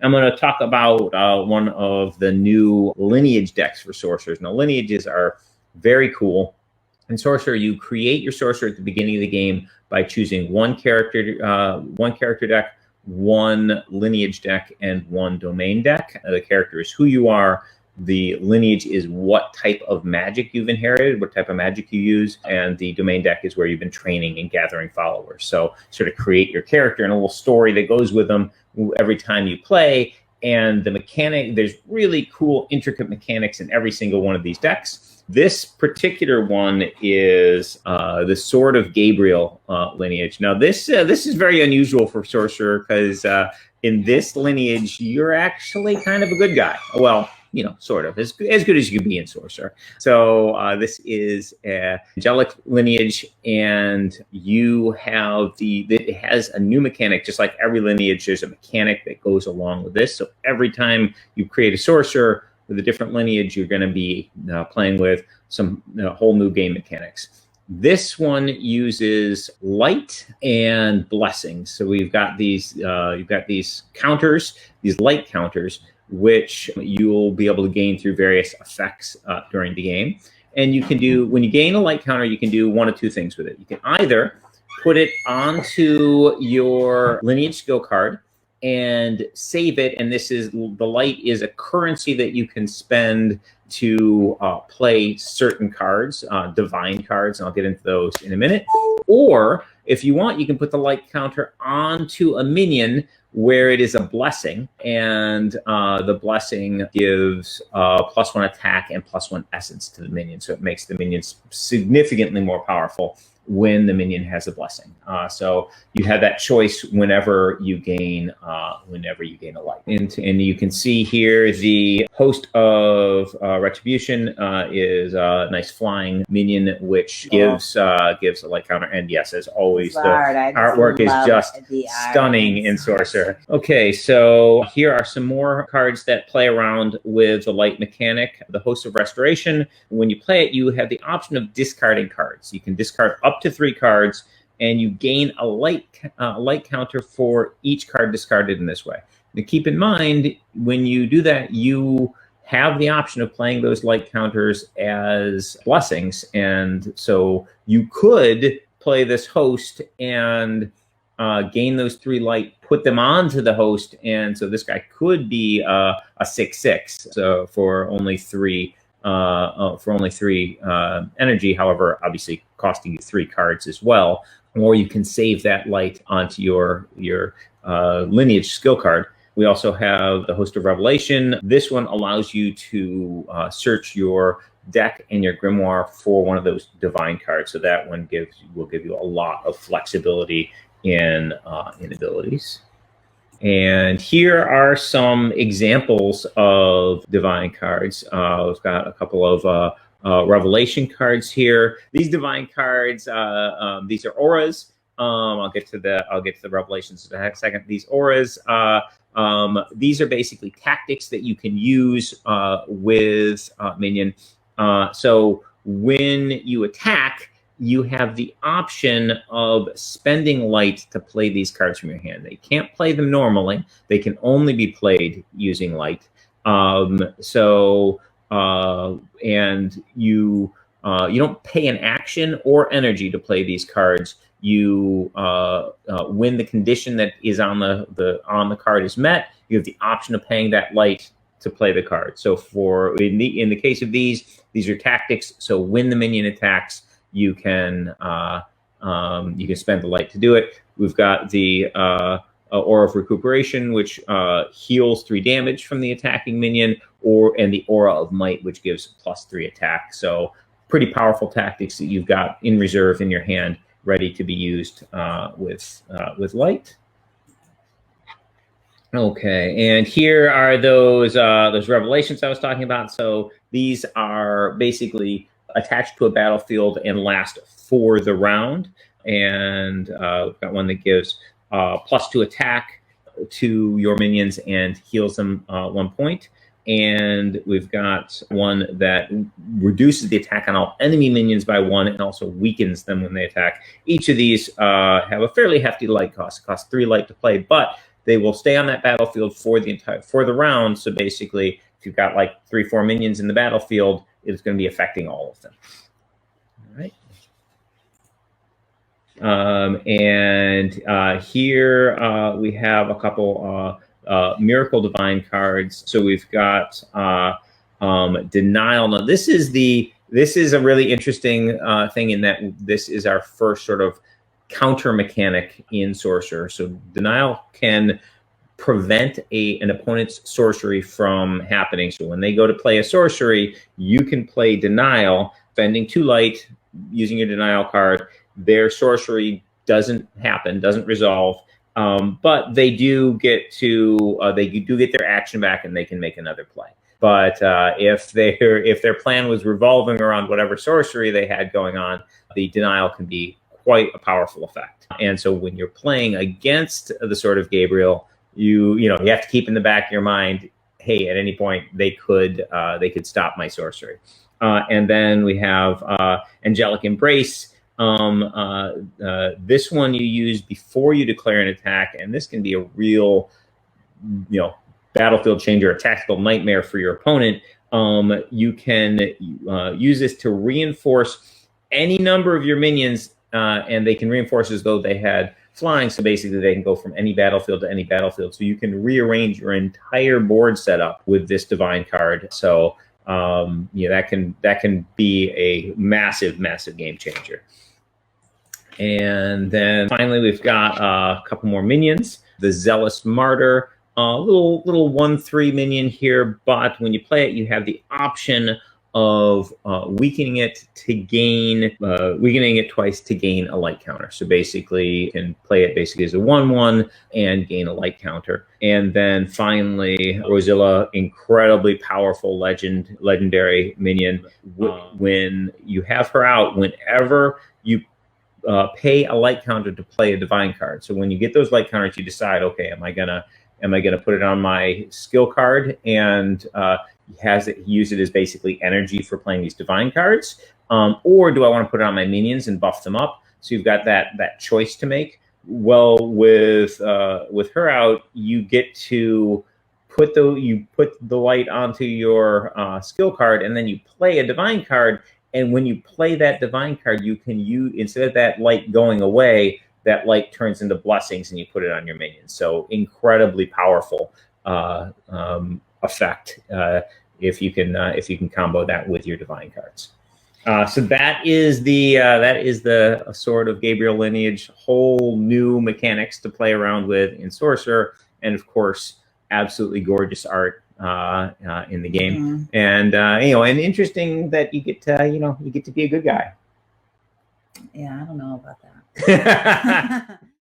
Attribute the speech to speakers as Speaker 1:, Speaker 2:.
Speaker 1: I'm going to talk about one of the new lineage decks for sorcerers. Now, lineages are very cool. In Sorcerer, you create your sorcerer at the beginning of the game by choosing one character deck, one lineage deck, and one domain deck. The character is who you are. The lineage is what type of magic you've inherited, what type of magic you use, and the domain deck is where you've been training and gathering followers. So sort of create your character and a little story that goes with them every time you play. And the mechanic, there's really cool, intricate mechanics in every single one of these decks. This particular one is the Sword of Gabriel lineage. Now, this is very unusual for Sorcerer because in this lineage, you're actually kind of a good guy. Well, you know, sort of, as good as you can be in Sorcerer. So this is a angelic lineage, and you have it has a new mechanic. Just like every lineage, there's a mechanic that goes along with this. So every time you create a Sorcerer with a different lineage, you're going to be playing with some whole new game mechanics. This one uses light and blessings. So we've got these, you've got these counters, these light counters, which you'll be able to gain through various effects during the game. And you can do, when you gain a light counter, you can do one of two things with it. You can either put it onto your lineage skill card and save it. And this is, the light is a currency that you can spend to play certain cards, divine cards, and I'll get into those in a minute. Or if you want, you can put the light counter onto a minion where it is a blessing, and the blessing gives +1 attack and +1 essence to the minion. So it makes the minions significantly more powerful when the minion has a blessing. So you have that choice whenever you gain a light. And you can see here the Host of Retribution is a nice flying minion, which gives a light counter. And yes, as always, the artwork is just stunning in Sorcerer. Okay, so here are some more cards that play around with the light mechanic. The Host of Restoration, when you play it, you have the option of discarding cards. You can discard up to 3 cards, and you gain a light counter for each card discarded in this way. Now, keep in mind, when you do that, you have the option of playing those light counters as blessings. And so you could play this host and gain those 3 light, put them onto the host, and so this guy could be a 6/6. So for only 3 energy, however, obviously costing you 3 cards as well. Or you can save that light onto your lineage skill card. We also have the Host of Revelation. This one allows you to search your deck and your grimoire for one of those divine cards. So that one will give you a lot of flexibility in abilities. And here are some examples of divine cards. We've got a couple of Revelation cards here. These divine cards, these are auras. I'll get to the Revelations in a second. These auras, these are basically tactics that you can use with minion. So when you attack, you have the option of spending light to play these cards from your hand. They can't play them normally. They can only be played using light. And you don't pay an action or energy to play these cards. You when the condition that is on the card is met, you have the option of paying that light to play the card. So in the case of these are tactics. So when the minion attacks, you can spend the light to do it. We've got the Aura of Recuperation, which heals 3 damage from the attacking minion, and the Aura of Might, which gives +3 attack. So pretty powerful tactics that you've got in reserve in your hand, ready to be used with light. Okay, and here are those Revelations I was talking about. So these are basically attached to a battlefield and last for the round. And we've got one that gives +2 attack to your minions and heals them 1 point. And we've got one that reduces the attack on all enemy minions by 1 and also weakens them when they attack. Each of these have a fairly hefty light cost. It costs 3 light to play, but they will stay on that battlefield for the round. So basically, if you've got like 3-4 minions in the battlefield, it's going to be affecting all of them. All right. Here we have a couple Miracle Divine cards. So we've got Denial. Now this is a really interesting thing in that this is our first sort of counter mechanic in Sorcerer. So Denial can prevent an opponent's sorcery from happening. So when they go to play a sorcery, you can play Denial, spending 2 light, using your Denial card. Their sorcery doesn't happen, doesn't resolve, but they do get their action back, and they can make another play. But if their plan was revolving around whatever sorcery they had going on, the Denial can be quite a powerful effect. And so when you're playing against the Sword of Gabriel, you have to keep in the back of your mind, hey, at any point they could stop my sorcery. And then we have Angelic Embrace. This one you use before you declare an attack, and this can be a real, battlefield changer, a tactical nightmare for your opponent. You can use this to reinforce any number of your minions, and they can reinforce as though they had flying. So basically, they can go from any battlefield to any battlefield. So you can rearrange your entire board setup with this Divine card. So that can be a massive, massive game changer. And then finally, we've got a couple more minions. The Zealous Martyr, a little 1/3 minion here, but when you play it, you have the option of weakening it twice to gain a light counter. So basically, you can play it basically as a 1/1 and gain a light counter. And then finally, Rosilla, incredibly powerful legendary minion. When you have her out, whenever you pay a light counter to play a Divine card. So when you get those light counters, you decide, okay, am I gonna put it on my skill card and use it as basically energy for playing these Divine cards, or do I want to put it on my minions and buff them up? So you've got that choice to make. Well, with her out, you get to put the light onto your skill card, and then you play a Divine card. And when you play that Divine card, you can instead of that light going away, that light turns into blessings, and you put it on your minions. So incredibly powerful effect if you can combo that with your Divine cards. So that is the Sword of Gabriel lineage. Whole new mechanics to play around with in Sorcerer, and of course, absolutely gorgeous art in the game. And and interesting that you get to be a good guy.
Speaker 2: Yeah, I don't know about that.